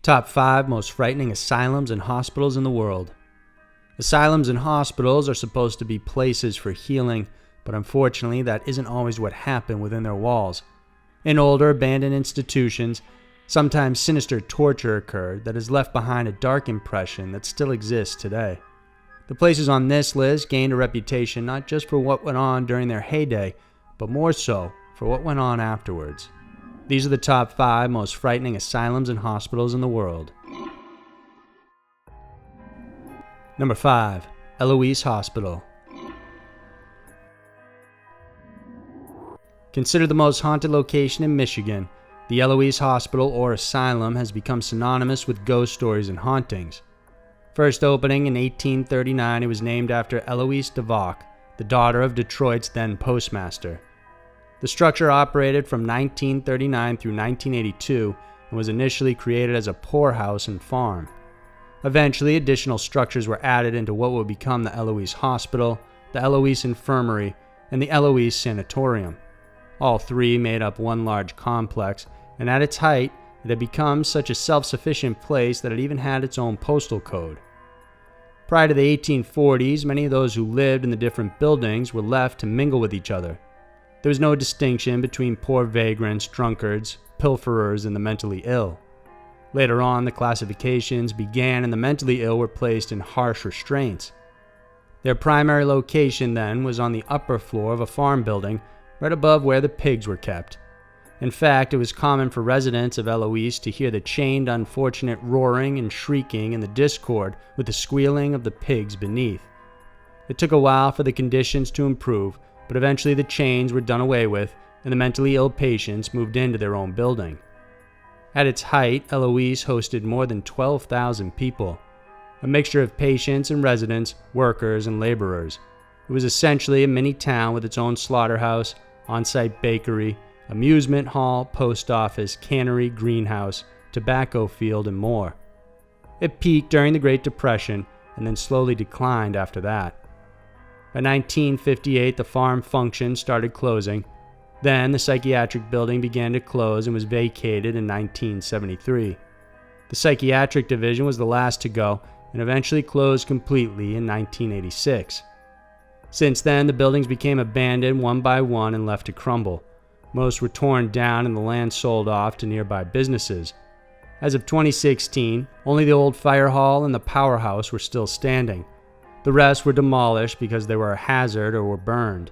Top 5 most frightening asylums and hospitals in the world. Asylums and hospitals are supposed to be places for healing, but unfortunately that isn't always what happened within their walls. In older, abandoned institutions, sometimes sinister torture occurred that has left behind a dark impression that still exists today. The places on this list gained a reputation not just for what went on during their heyday, but more so for what went on afterwards. These are the top 5 most frightening asylums and hospitals in the world. Number 5. Eloise Hospital. Considered the most haunted location in Michigan, the Eloise Hospital or Asylum has become synonymous with ghost stories and hauntings. First opening in 1839, it was named after Eloise Davock, the daughter of Detroit's then-postmaster. The structure operated from 1939 through 1982 and was initially created as a poorhouse and farm. Eventually, additional structures were added into what would become the Eloise Hospital, the Eloise Infirmary, and the Eloise Sanatorium. All three made up one large complex, and at its height, it had become such a self-sufficient place that it even had its own postal code. Prior to the 1840s, many of those who lived in the different buildings were left to mingle with each other. There was no distinction between poor vagrants, drunkards, pilferers, and the mentally ill. Later on, the classifications began and the mentally ill were placed in harsh restraints. Their primary location then was on the upper floor of a farm building, right above where the pigs were kept. In fact, it was common for residents of Eloise to hear the chained unfortunate roaring and shrieking and the discord with the squealing of the pigs beneath. It took a while for the conditions to improve, but eventually the chains were done away with and the mentally ill patients moved into their own building. At its height, Eloise hosted more than 12,000 people, a mixture of patients and residents, workers and laborers. It was essentially a mini town with its own slaughterhouse, on-site bakery, amusement hall, post office, cannery, greenhouse, tobacco field, and more. It peaked during the Great Depression and then slowly declined after that. By 1958, the farm function started closing. Then the psychiatric building began to close and was vacated in 1973. The psychiatric division was the last to go and eventually closed completely in 1986. Since then, the buildings became abandoned one by one and left to crumble. Most were torn down and the land sold off to nearby businesses. As of 2016, only the old fire hall and the powerhouse were still standing. The rest were demolished because they were a hazard or were burned.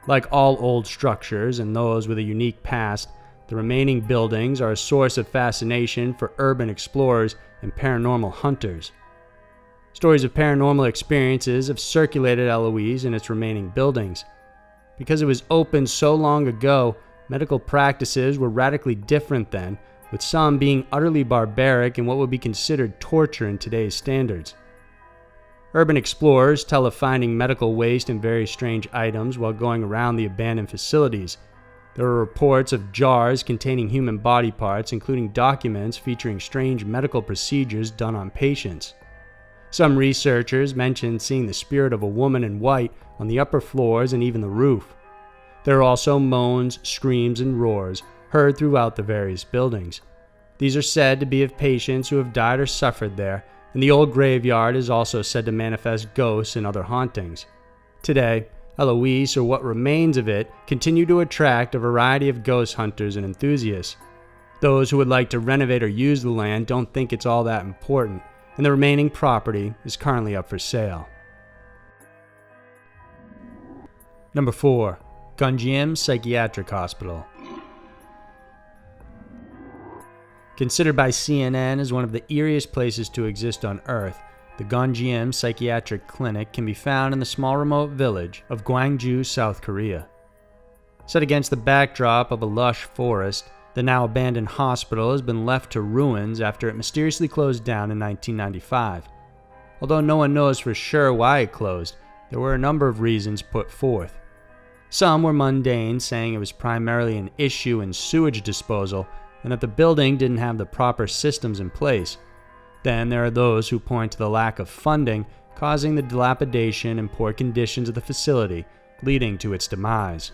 Like all old structures and those with a unique past, the remaining buildings are a source of fascination for urban explorers and paranormal hunters. Stories of paranormal experiences have circulated Eloise and its remaining buildings. Because it was opened so long ago, medical practices were radically different then, with some being utterly barbaric and what would be considered torture in today's standards. Urban explorers tell of finding medical waste and very strange items while going around the abandoned facilities. There are reports of jars containing human body parts, including documents featuring strange medical procedures done on patients. Some researchers mentioned seeing the spirit of a woman in white on the upper floors and even the roof. There are also moans, screams, and roars heard throughout the various buildings. These are said to be of patients who have died or suffered there, and the old graveyard is also said to manifest ghosts and other hauntings. Today, Eloise, or what remains of it, continue to attract a variety of ghost hunters and enthusiasts. Those who would like to renovate or use the land don't think it's all that important, and the remaining property is currently up for sale. Number 4. Gwangju Psychiatric Hospital. Considered by CNN as one of the eeriest places to exist on Earth, the Gwangju Psychiatric Clinic can be found in the small remote village of Gwangju, South Korea. Set against the backdrop of a lush forest, the now abandoned hospital has been left to ruins after it mysteriously closed down in 1995. Although no one knows for sure why it closed, there were a number of reasons put forth. Some were mundane, saying it was primarily an issue in sewage disposal and that the building didn't have the proper systems in place. Then there are those who point to the lack of funding causing the dilapidation and poor conditions of the facility, leading to its demise.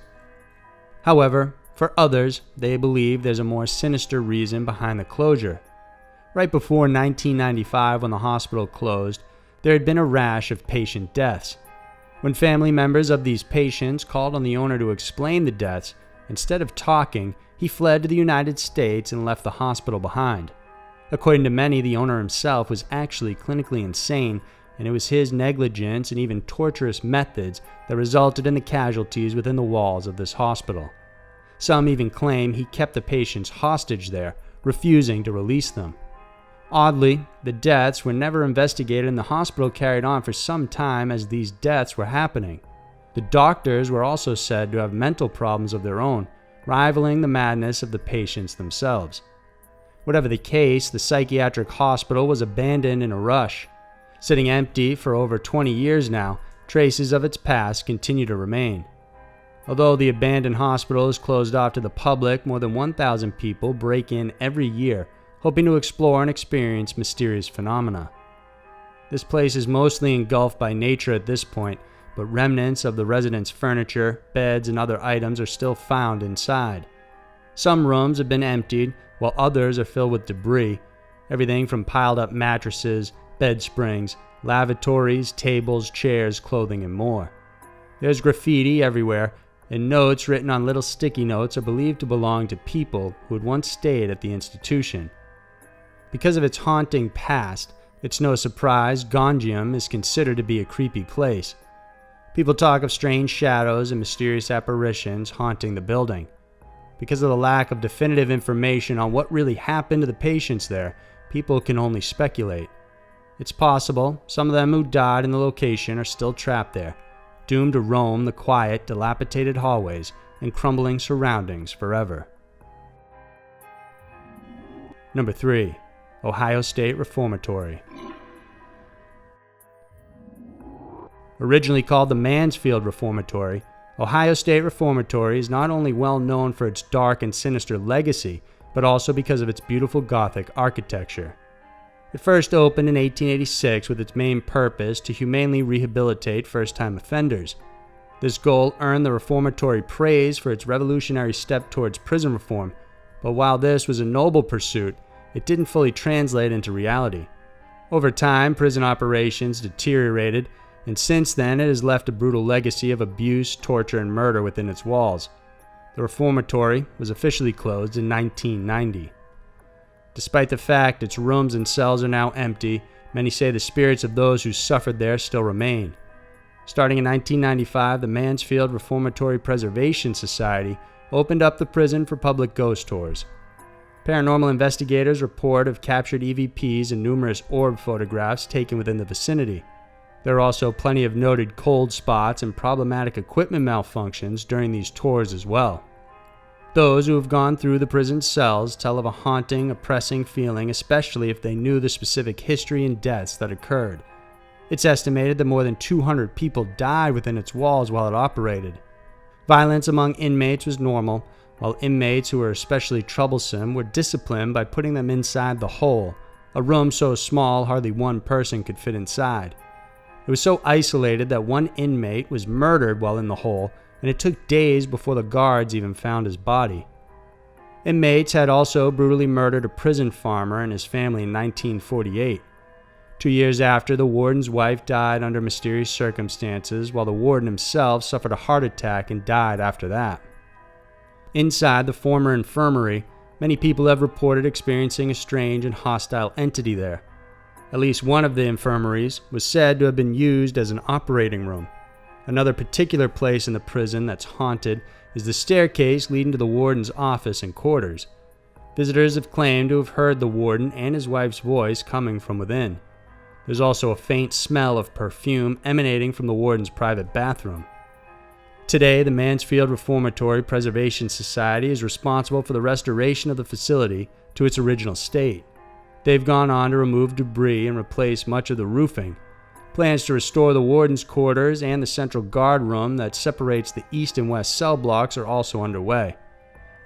However, for others, they believe there's a more sinister reason behind the closure. Right before 1995, when the hospital closed, there had been a rash of patient deaths. When family members of these patients called on the owner to explain the deaths, instead of talking, he fled to the United States and left the hospital behind. According to many, the owner himself was actually clinically insane, and it was his negligence and even torturous methods that resulted in the casualties within the walls of this hospital. Some even claim he kept the patients hostage there, refusing to release them. Oddly, the deaths were never investigated and the hospital carried on for some time as these deaths were happening. The doctors were also said to have mental problems of their own, rivaling the madness of the patients themselves. Whatever the case, the psychiatric hospital was abandoned in a rush. Sitting empty for over 20 years now, traces of its past continue to remain. Although the abandoned hospital is closed off to the public, more than 1,000 people break in every year, hoping to explore and experience mysterious phenomena. This place is mostly engulfed by nature at this point, but remnants of the residents' furniture, beds, and other items are still found inside. Some rooms have been emptied, while others are filled with debris, everything from piled-up mattresses, bed springs, lavatories, tables, chairs, clothing, and more. There's graffiti everywhere, and notes written on little sticky notes are believed to belong to people who had once stayed at the institution. Because of its haunting past, it's no surprise Gwangju is considered to be a creepy place. People talk of strange shadows and mysterious apparitions haunting the building. Because of the lack of definitive information on what really happened to the patients there, people can only speculate. It's possible some of them who died in the location are still trapped there, doomed to roam the quiet, dilapidated hallways and crumbling surroundings forever. Number 3. Ohio State Reformatory. Originally called the Mansfield Reformatory, Ohio State Reformatory is not only well known for its dark and sinister legacy, but also because of its beautiful Gothic architecture. It first opened in 1886 with its main purpose to humanely rehabilitate first-time offenders. This goal earned the reformatory praise for its revolutionary step towards prison reform, but while this was a noble pursuit, it didn't fully translate into reality. Over time, prison operations deteriorated, and since then it has left a brutal legacy of abuse, torture, and murder within its walls. The reformatory was officially closed in 1990. Despite the fact its rooms and cells are now empty, many say the spirits of those who suffered there still remain. Starting in 1995, the Mansfield Reformatory Preservation Society opened up the prison for public ghost tours. Paranormal investigators report of captured EVPs and numerous orb photographs taken within the vicinity. There are also plenty of noted cold spots and problematic equipment malfunctions during these tours as well. Those who have gone through the prison cells tell of a haunting, oppressing feeling, especially if they knew the specific history and deaths that occurred. It's estimated that more than 200 people died within its walls while it operated. Violence among inmates was normal, while inmates who were especially troublesome were disciplined by putting them inside the hole, a room so small hardly one person could fit inside. It was so isolated that one inmate was murdered while in the hole, and it took days before the guards even found his body. Inmates had also brutally murdered a prison farmer and his family in 1948. 2 years after, the warden's wife died under mysterious circumstances, while the warden himself suffered a heart attack and died after that. Inside the former infirmary, many people have reported experiencing a strange and hostile entity there. At least one of the infirmaries was said to have been used as an operating room. Another particular place in the prison that's haunted is the staircase leading to the warden's office and quarters. Visitors have claimed to have heard the warden and his wife's voice coming from within. There's also a faint smell of perfume emanating from the warden's private bathroom. Today, the Mansfield Reformatory Preservation Society is responsible for the restoration of the facility to its original state. They've gone on to remove debris and replace much of the roofing. Plans to restore the warden's quarters and the central guard room that separates the east and west cell blocks are also underway.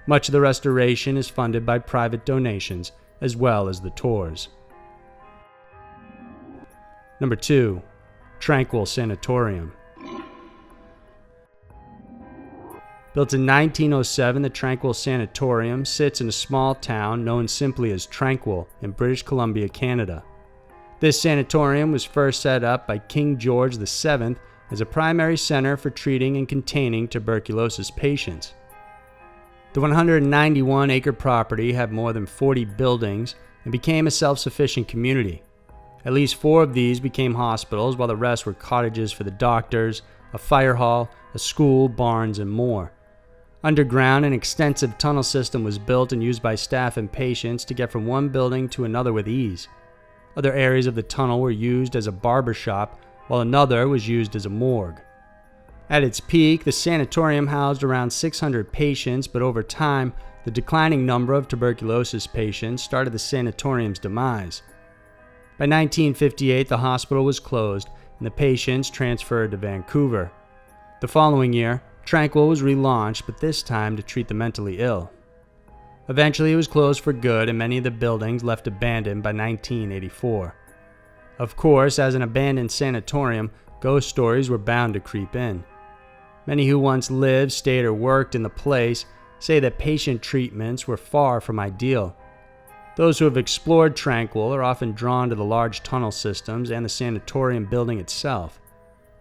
Much of the restoration is funded by private donations, as well as the tours. Number 2. Tranquil Sanatorium. Built in 1907, the Tranquil Sanatorium sits in a small town known simply as Tranquil in British Columbia, Canada. This sanatorium was first set up by King George VII as a primary center for treating and containing tuberculosis patients. The 191-acre property had more than 40 buildings and became a self-sufficient community. At least 4 of these became hospitals, while the rest were cottages for the doctors, a fire hall, a school, barns, and more. Underground, an extensive tunnel system was built and used by staff and patients to get from one building to another with ease. Other areas of the tunnel were used as a barber shop, while another was used as a morgue. At its peak, the sanatorium housed around 600 patients, but over time, the declining number of tuberculosis patients started the sanatorium's demise. By 1958, the hospital was closed and the patients transferred to Vancouver. The following year, Tranquil was relaunched, but this time to treat the mentally ill. Eventually, it was closed for good and many of the buildings left abandoned by 1984. Of course, as an abandoned sanatorium, ghost stories were bound to creep in. Many who once lived, stayed, or worked in the place say that patient treatments were far from ideal. Those who have explored Tranquil are often drawn to the large tunnel systems and the sanatorium building itself.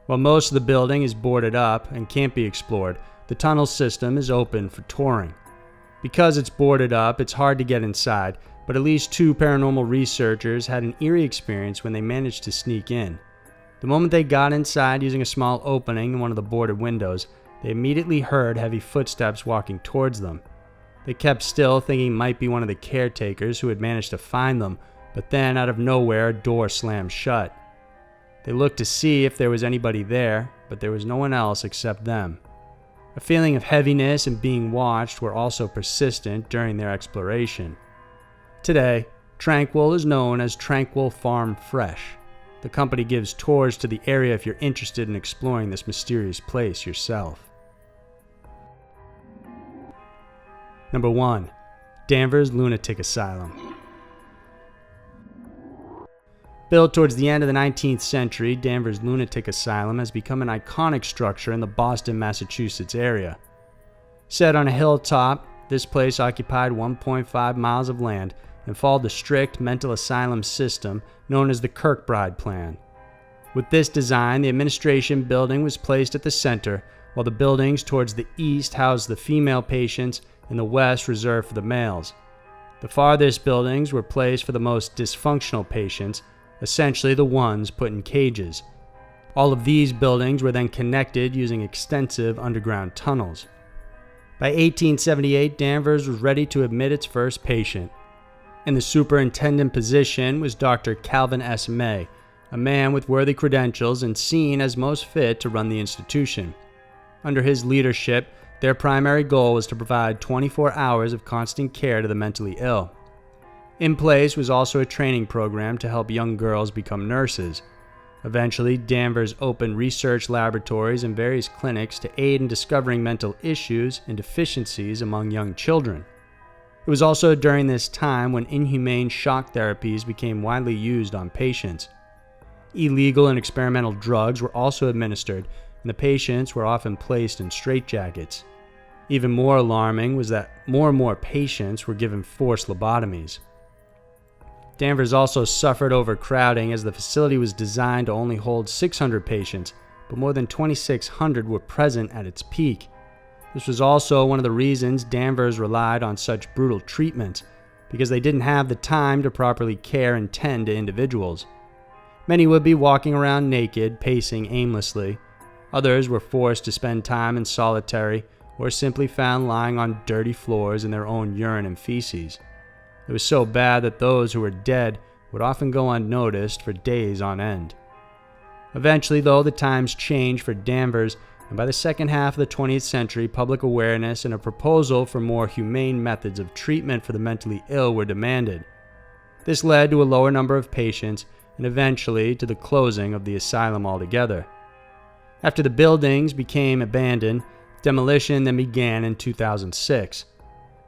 While most of the building is boarded up and can't be explored, the tunnel system is open for touring. Because it's boarded up, it's hard to get inside, but at least 2 paranormal researchers had an eerie experience when they managed to sneak in. The moment they got inside using a small opening in one of the boarded windows, they immediately heard heavy footsteps walking towards them. They kept still, thinking it might be one of the caretakers who had managed to find them, but then out of nowhere, a door slammed shut. They looked to see if there was anybody there, but there was no one else except them. A feeling of heaviness and being watched were also persistent during their exploration. Today, Tranquil is known as Tranquil Farm Fresh. The company gives tours to the area if you're interested in exploring this mysterious place yourself. Number 1. Danvers Lunatic Asylum. Built towards the end of the 19th century, Danvers Lunatic Asylum has become an iconic structure in the Boston, Massachusetts area. Set on a hilltop, this place occupied 1.5 miles of land and followed the strict mental asylum system known as the Kirkbride Plan. With this design, the administration building was placed at the center, while the buildings towards the east housed the female patients and the west reserved for the males. The farthest buildings were placed for the most dysfunctional patients, essentially the ones put in cages. All of these buildings were then connected using extensive underground tunnels. By 1878, Danvers was ready to admit its first patient. In the superintendent position was Dr. Calvin S. May, a man with worthy credentials and seen as most fit to run the institution. Under his leadership, their primary goal was to provide 24 hours of constant care to the mentally ill. In place was also a training program to help young girls become nurses. Eventually, Danvers opened research laboratories and various clinics to aid in discovering mental issues and deficiencies among young children. It was also during this time when inhumane shock therapies became widely used on patients. Illegal and experimental drugs were also administered, and the patients were often placed in straitjackets. Even more alarming was that more and more patients were given forced lobotomies. Danvers also suffered overcrowding as the facility was designed to only hold 600 patients, but more than 2,600 were present at its peak. This was also one of the reasons Danvers relied on such brutal treatment, because they didn't have the time to properly care and tend to individuals. Many would be walking around naked, pacing aimlessly. Others were forced to spend time in solitary, or simply found lying on dirty floors in their own urine and feces. It was so bad that those who were dead would often go unnoticed for days on end. Eventually, though, the times changed for Danvers, and by the second half of the 20th century, public awareness and a proposal for more humane methods of treatment for the mentally ill were demanded. This led to a lower number of patients and eventually to the closing of the asylum altogether. After the buildings became abandoned, demolition then began in 2006.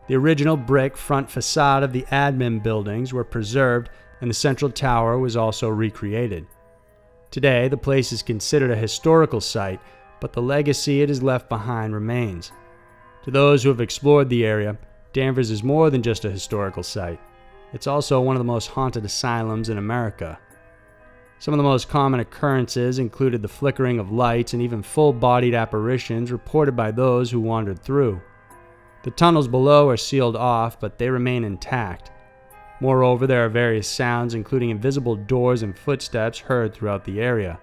The original brick front facade of the admin buildings were preserved, and the central tower was also recreated. Today, the place is considered a historical site, but the legacy it has left behind remains. To those who have explored the area, Danvers is more than just a historical site. It's also one of the most haunted asylums in America. Some of the most common occurrences included the flickering of lights and even full-bodied apparitions reported by those who wandered through. The tunnels below are sealed off, but they remain intact. Moreover, there are various sounds, including invisible doors and footsteps, heard throughout the area.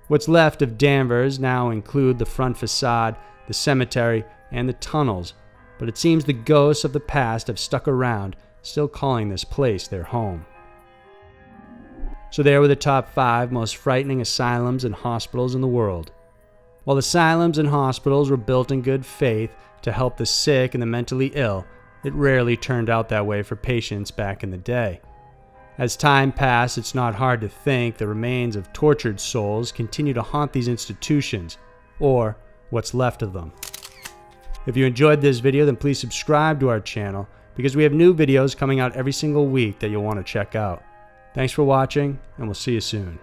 What's left of Danvers now include the front facade, the cemetery, and the tunnels, but it seems the ghosts of the past have stuck around, still calling this place their home. So there were the top 5 most frightening asylums and hospitals in the world. While asylums and hospitals were built in good faith to help the sick and the mentally ill, it rarely turned out that way for patients back in the day. As time passed, it's not hard to think the remains of tortured souls continue to haunt these institutions, or what's left of them. If you enjoyed this video, then please subscribe to our channel, because we have new videos coming out every single week that you'll want to check out. Thanks for watching, and we'll see you soon.